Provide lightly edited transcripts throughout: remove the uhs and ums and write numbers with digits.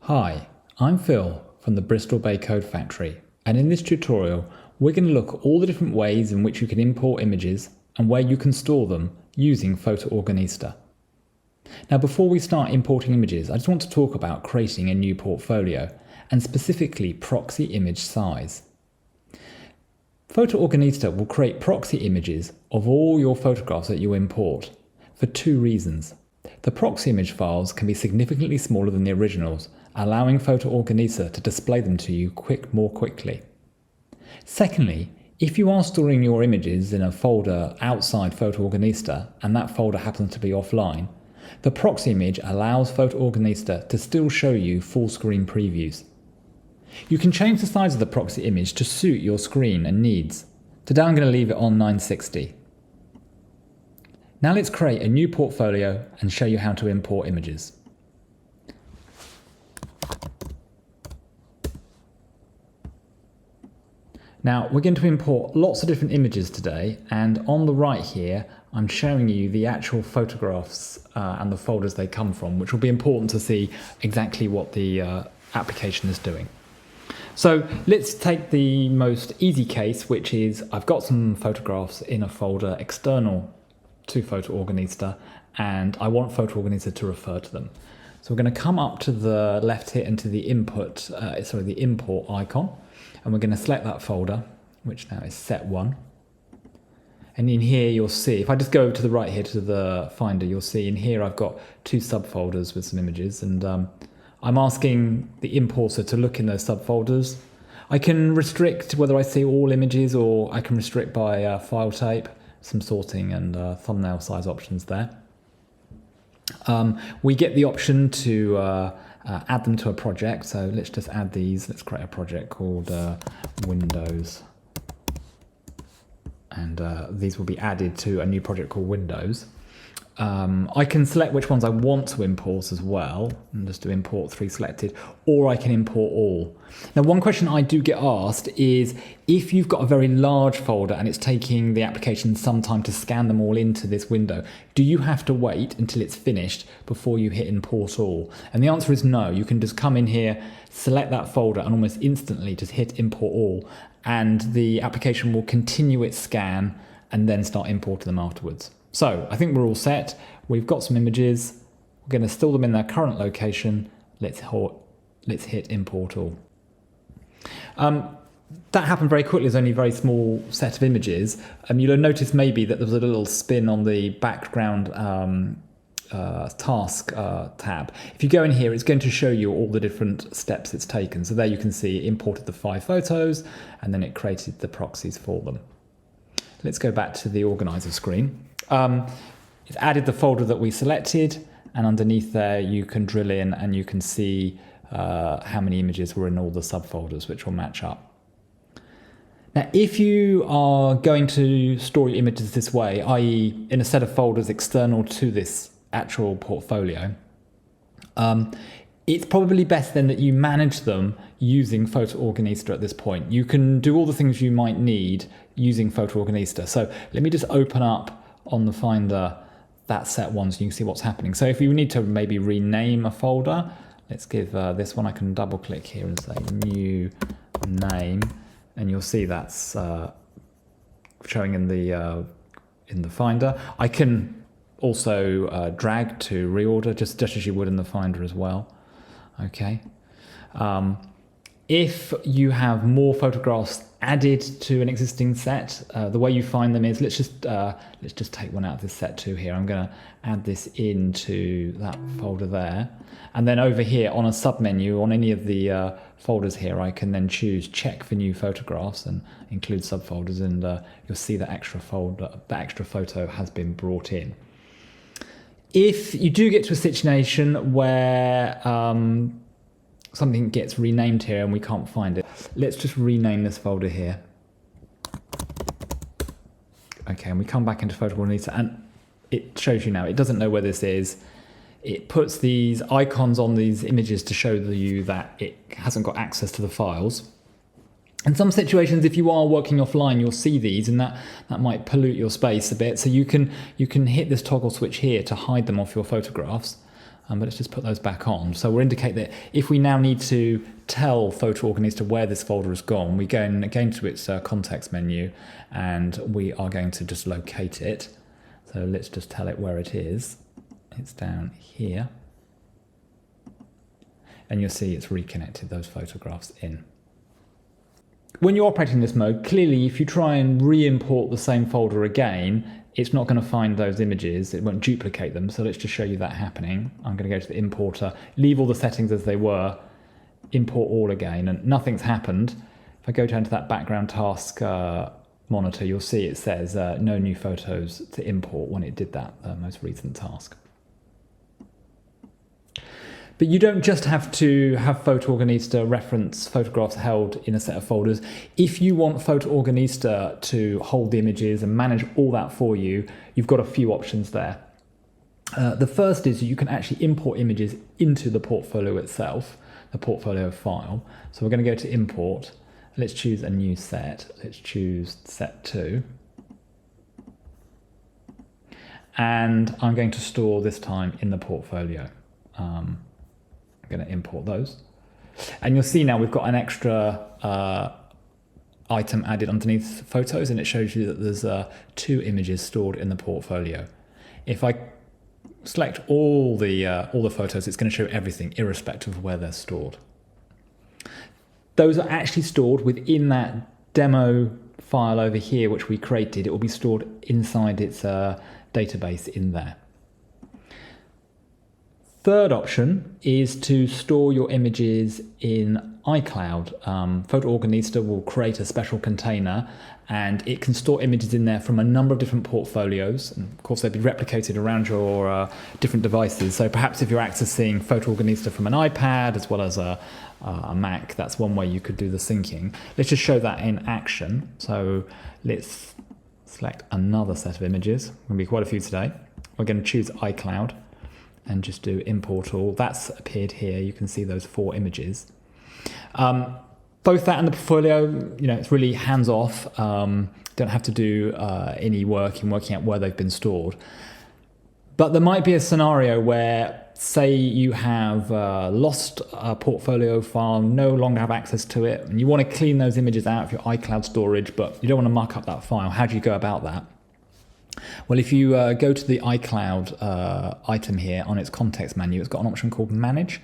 Hi, I'm Phil from the Bristol Bay Code Factory, and in this tutorial we're going to look at all the different ways in which you can import images and where you can store them using PhotoOrganista. Now before we start importing images, I just want to talk about creating a new portfolio, and specifically proxy image size. PhotoOrganista will create proxy images of all your photographs that you import for two reasons. The proxy image files can be significantly smaller than the originals, allowing PhotoOrganista to display them to you more quickly. Secondly, if you are storing your images in a folder outside PhotoOrganista and that folder happens to be offline, the proxy image allows PhotoOrganista to still show you full screen previews. You can change the size of the proxy image to suit your screen and needs. Today I'm going to leave it on 960. Now let's create a new portfolio and show you how to import images. Now we're going to import lots of different images today, and on the right here I'm showing you the actual photographs and the folders they come from, which will be important to see exactly what the application is doing. So let's take the most easy case, which is I've got some photographs in a folder external to PhotoOrganista and I want PhotoOrganista to refer to them. So we're going to come up to the left here and to the the import icon, and we're going to select that folder, which now is set 1. And in here you'll see, if I just go over to the right here to the Finder, you'll see in here I've got 2 subfolders with some images, and I'm asking the importer to look in those subfolders. I can restrict whether I see all images, or I can restrict by file type, some sorting and thumbnail size options there. We get the option to add them to a project, so let's just add these. Let's create a project called Windows, and these will be added to a new project called Windows. I can select which ones I want to import as well, and just do import 3 selected, or I can import all. Now one question I do get asked is, if you've got a very large folder and it's taking the application some time to scan them all into this window, do you have to wait until it's finished before you hit import all? And the answer is no. You can just come in here, select that folder, and almost instantly just hit import all, and the application will continue its scan and then start importing them afterwards. So I think we're all set. We've got some images. We're going to store them in their current location. Let's hit import all. That happened very quickly. There's only a very small set of images. You'll have noticed maybe that there was a little spin on the background task tab. If you go in here, it's going to show you all the different steps it's taken. So there you can see it imported the 5 photos and then it created the proxies for them. Let's go back to the organizer screen. It's added the folder that we selected, and underneath there you can drill in and you can see how many images were in all the subfolders, which will match up. Now if you are going to store your images this way, i.e. in a set of folders external to this actual portfolio, it's probably best then that you manage them using PhotoOrganista at this point. You can do all the things you might need using PhotoOrganista. So let me just open up on the Finder that set 1 so you can see what's happening. So if you need to maybe rename a folder, let's give this one, I can double click here and say new name, and you'll see that's showing in the Finder. I can also drag to reorder just as you would in the Finder as well. Okay. If you have more photographs added to an existing set, the way you find them is, let's just take one out of this set 2 here. I'm going to add this into that folder there, and then over here on a submenu on any of the folders here, I can then choose check for new photographs and include subfolders, and you'll see that extra photo has been brought in. If you do get to a situation where something gets renamed here and we can't find it, let's just rename this folder here. Okay, and we come back into PhotoOrganista and it shows you now, it doesn't know where this is. It puts these icons on these images to show you that it hasn't got access to the files. In some situations, if you are working offline, you'll see these, and that might pollute your space a bit. So you can hit this toggle switch here to hide them off your photographs. but let's just put those back on. So we'll indicate that if we now need to tell PhotoOrganista where this folder has gone, we go again to its context menu, and we are going to just locate it. So let's just tell it where it is. It's down here. And you'll see it's reconnected those photographs in. When you're operating this mode, clearly if you try and re-import the same folder again, it's not going to find those images, it won't duplicate them, so let's just show you that happening. I'm going to go to the importer, leave all the settings as they were, import all again, and nothing's happened. If I go down to that background task monitor, you'll see it says no new photos to import when it did that most recent task. But you don't just have to have PhotoOrganista reference photographs held in a set of folders. If you want PhotoOrganista to hold the images and manage all that for you, you've got a few options there. The first is you can actually import images into the portfolio itself, the portfolio file. So we're going to go to import. Let's choose a new set. Let's choose set 2. And I'm going to store this time in the portfolio. I'm going to import those. And you'll see now we've got an extra item added underneath photos, and it shows you that there's 2 images stored in the portfolio. If I select all the photos, it's going to show everything, irrespective of where they're stored. Those are actually stored within that demo file over here, which we created. It will be stored inside its database in there. Third option is to store your images in iCloud. PhotoOrganista will create a special container, and it can store images in there from a number of different portfolios. And of course, they'll be replicated around your different devices. So perhaps if you're accessing PhotoOrganista from an iPad as well as a Mac, that's one way you could do the syncing. Let's just show that in action. So let's select another set of images. There's going to be quite a few today. We're going to choose iCloud and just do import all. That's appeared here. You can see those 4 images. Both that and the portfolio, it's really hands-off. Don't have to do any work in working out where they've been stored. But there might be a scenario where, say you have lost a portfolio file, no longer have access to it, and you want to clean those images out of your iCloud storage, but you don't want to muck up that file. How do you go about that? Well, if you go to the iCloud item here on its context menu, it's got an option called Manage.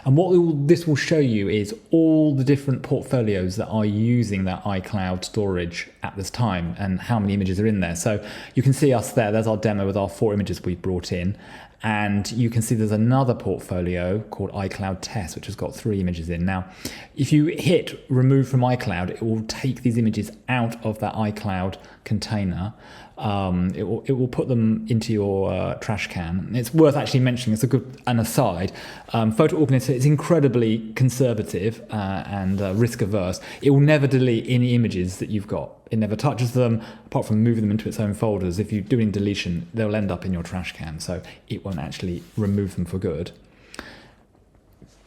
And what this will show you is all the different portfolios that are using that iCloud storage at this time and how many images are in there. So you can see us there. There's our demo with our 4 images we've brought in. And you can see there's another portfolio called iCloud Test, which has got 3 images in. Now, if you hit Remove from iCloud, it will take these images out of that iCloud container. It will put them into your trash can. It's worth actually mentioning, it's an aside, PhotoOrganista is incredibly conservative and risk averse. It will never delete any images that you've got. It never touches them, apart from moving them into its own folders. If you're doing deletion, they'll end up in your trash can, so it won't actually remove them for good.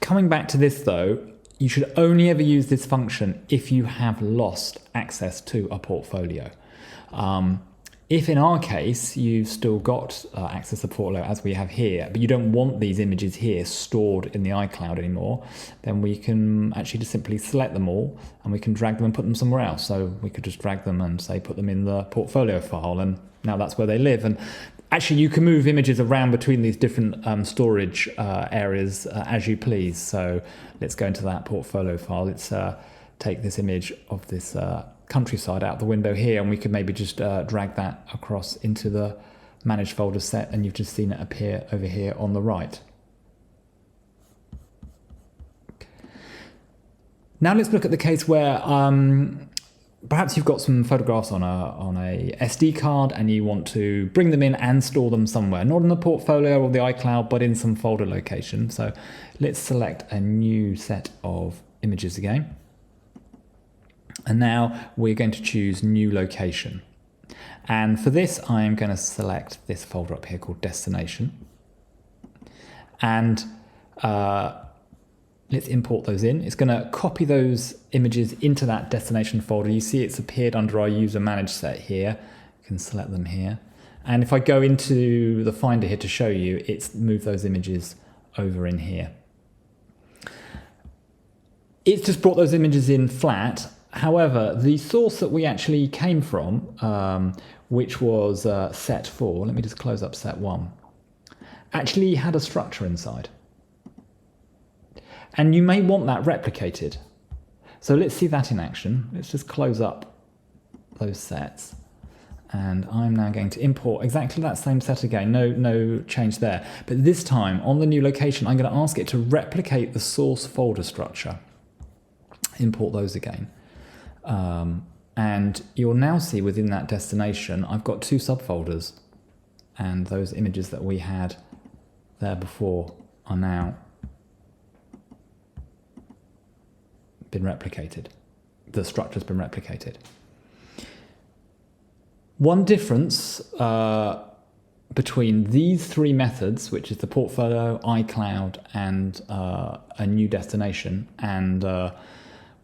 Coming back to this though, you should only ever use this function if you have lost access to a portfolio. If in our case you've still got access to the portfolio as we have here, but you don't want these images here stored in the iCloud anymore, then we can actually just simply select them all and we can drag them and put them somewhere else. So we could just drag them and say put them in the portfolio file, and now that's where they live. And actually you can move images around between these different storage areas as you please. So let's go into that portfolio file. Let's take this image of this countryside out the window here, and we could maybe just drag that across into the managed folder set, and you've just seen it appear over here on the right. Now let's look at the case where perhaps you've got some photographs on a SD card and you want to bring them in and store them somewhere, not in the portfolio or the iCloud, but in some folder location. So let's select a new set of images again. And now we're going to choose new location. And for this, I'm going to select this folder up here called destination. And let's import those in. It's going to copy those images into that destination folder. You see it's appeared under our user managed set here. You can select them here. And if I go into the Finder here to show you, it's moved those images over in here. It's just brought those images in flat. However, the source that we actually came from, which was set 4, let me just close up set 1, actually had a structure inside. And you may want that replicated. So let's see that in action. Let's just close up those sets. And I'm now going to import exactly that same set again, no change there. But this time, on the new location, I'm going to ask it to replicate the source folder structure. Import those again. And you'll now see within that destination, I've got 2 subfolders. And those images that we had there before are now been replicated. The structure's been replicated. One difference between these 3 methods, which is the portfolio, iCloud, and a new destination, and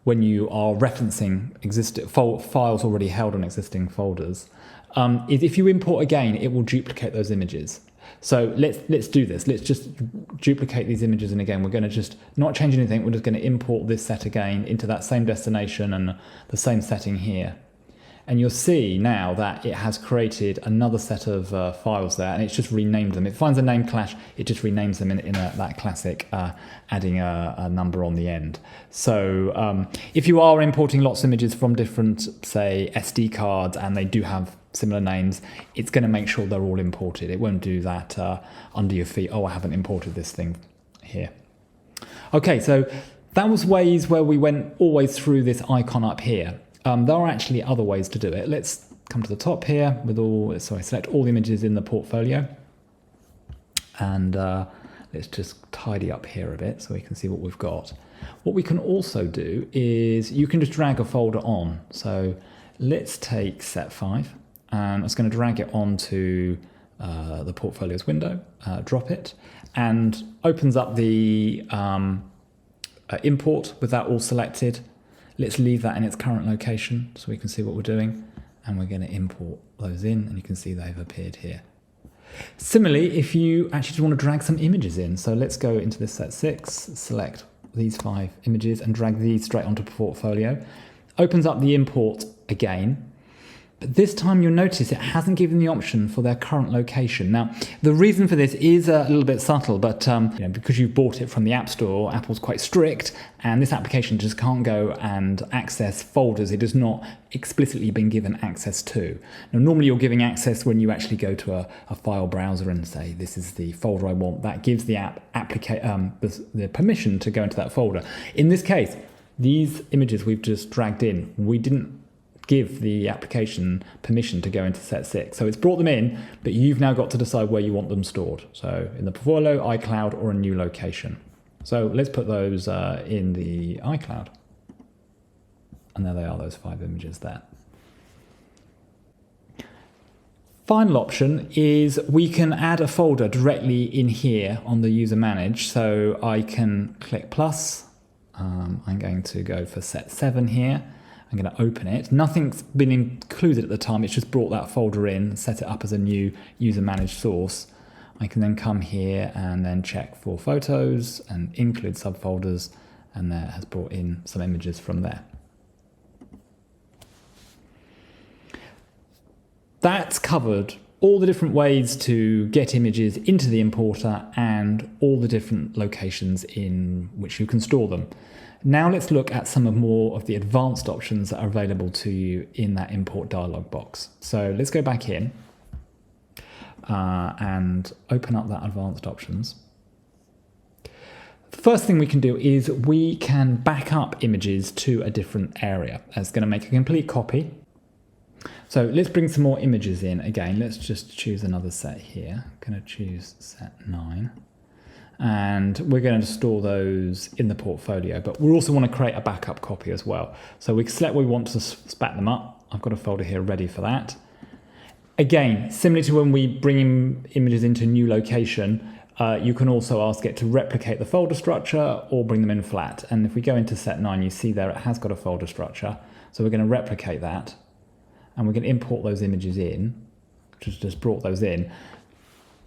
when you are referencing existing files already held on existing folders, is if you import again, it will duplicate those images. So let's do this. Let's just duplicate these images, and again, we're going to just not change anything. We're just going to import this set again into that same destination and the same setting here. And you'll see now that it has created another set of files there, and it's just renamed them. It finds a name clash, it just renames them in that classic adding a number on the end. So if you are importing lots of images from different, say, SD cards, and they do have similar names, it's going to make sure they're all imported. It won't do that under your feet. Oh, I haven't imported this thing here. Okay, so that was ways where we went always through this icon up here. There are actually other ways to do it. Let's come to the top here with select all the images in the portfolio. And let's just tidy up here a bit so we can see what we've got. What we can also do is you can just drag a folder on. So let's take set 5, and it's going to drag it onto the portfolios window, drop it, and opens up the import with that all selected. Let's leave that in its current location so we can see what we're doing, and we're going to import those in, and you can see they've appeared here. Similarly, if you actually just want to drag some images in, so let's go into this set 6, select these 5 images and drag these straight onto portfolio. Opens up the import again, but this time you'll notice it hasn't given the option for their current location. Now, the reason for this is a little bit subtle, but because you've bought it from the App Store, Apple's quite strict, and this application just can't go and access folders it has not explicitly been given access to. Now, normally you're giving access when you actually go to a file browser and say, this is the folder I want. That gives the app the permission to go into that folder. In this case, these images we've just dragged in, we didn't give the application permission to go into set 6. So it's brought them in, but you've now got to decide where you want them stored. So in the portfolio, iCloud, or a new location. So let's put those in the iCloud. And there they are, those 5 images there. Final option is we can add a folder directly in here on the user manage. So I can click plus. I'm going to go for set 7 here. I'm going to open it. Nothing's been included at the time. It's just brought that folder in, set it up as a new user managed source. I can then come here and then check for photos and include subfolders, and that has brought in some images from there. That's covered all the different ways to get images into the importer and all the different locations in which you can store them. Now let's look at some more of the advanced options that are available to you in that import dialog box. So let's go back in and open up that advanced options. The first thing we can do is we can back up images to a different area. That's going to make a complete copy. So let's bring some more images in again. Let's just choose another set here. I'm going to choose set 9. And we're going to store those in the portfolio, but we also want to create a backup copy as well. So we can select where we want to spat them up. I've got a folder here ready for that. Again, similar to when we bring in images into a new location, you can also ask it to replicate the folder structure or bring them in flat. And if we go into set 9, you see there it has got a folder structure. So we're going to replicate that, and we're going to import those images in, just brought those in.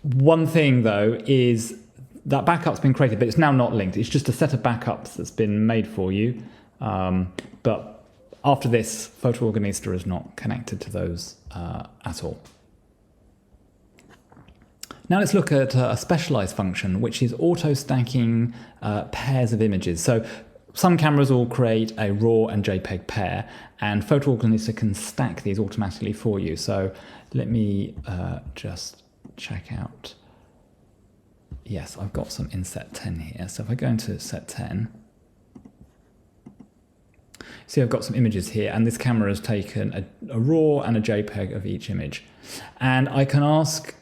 One thing though is that backup's been created, but it's now not linked. It's just a set of backups that's been made for you. But after this, PhotoOrganista is not connected to those at all. Now let's look at a specialized function, which is auto-stacking pairs of images. So some cameras will create a RAW and JPEG pair, and PhotoOrganista can stack these automatically for you. So let me just check out. Yes, I've got some in set 10 here. So if I go into set 10, see I've got some images here, and this camera has taken a RAW and a JPEG of each image. And I can ask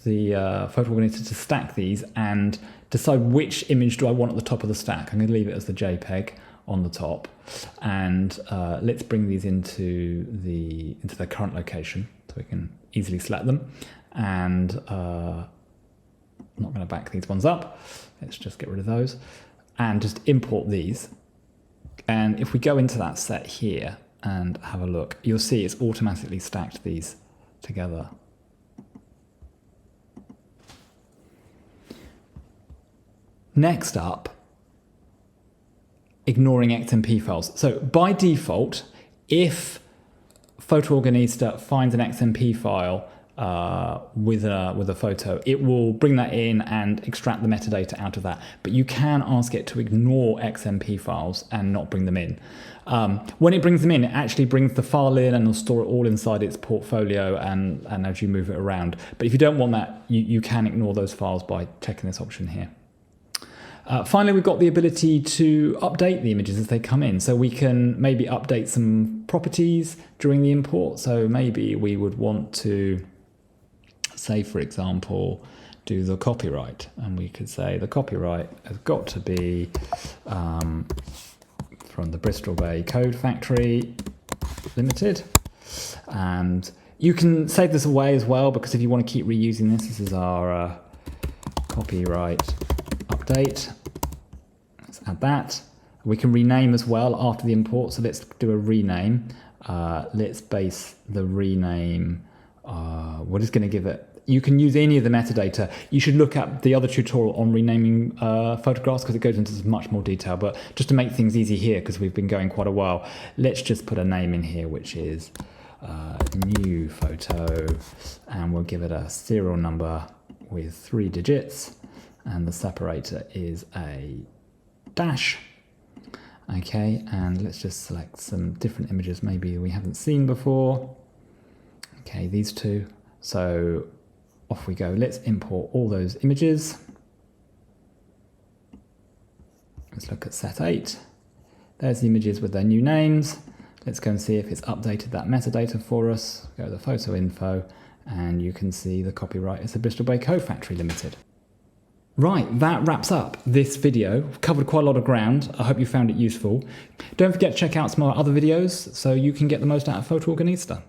the PhotoOrganista to stack these and decide which image do I want at the top of the stack. I'm going to leave it as the JPEG on the top, and let's bring these into their current location so we can easily select them. And I'm not going to back these ones up. Let's just get rid of those and just import these. And if we go into that set here and have a look, you'll see it's automatically stacked these together. Next up, ignoring XMP files. So by default, if PhotoOrganista finds an XMP file with a photo, it will bring that in and extract the metadata out of that. But you can ask it to ignore XMP files and not bring them in. When it brings them in, it actually brings the file in and will store it all inside its portfolio and as you move it around. But if you don't want that, you can ignore those files by checking this option here. Finally, we've got the ability to update the images as they come in. So we can maybe update some properties during the import. So maybe we would want to, say, for example, do the copyright. And we could say the copyright has got to be from the Bristol Bay Code Factory Limited. And you can save this away as well, because if you want to keep reusing this is our copyright update. Let's add that. We can rename as well after the import. So let's do a rename. Let's base the rename. We're just going to give it. You can use any of the metadata. You should look at the other tutorial on renaming photographs, because it goes into much more detail. But just to make things easy here, because we've been going quite a while, let's just put a name in here, which is new photo, and we'll give it a serial number with 3 digits. And the separator is a dash. Okay, and let's just select some different images maybe we haven't seen before. Okay, these two. So off we go. Let's import all those images. Let's look at set 8. There's the images with their new names. Let's go and see if it's updated that metadata for us. Go to the photo info, and you can see the copyright is the Bristol Bay Code Factory Limited. Right, that wraps up this video. We've covered quite a lot of ground. I hope you found it useful. Don't forget to check out some of our other videos so you can get the most out of PhotoOrganista.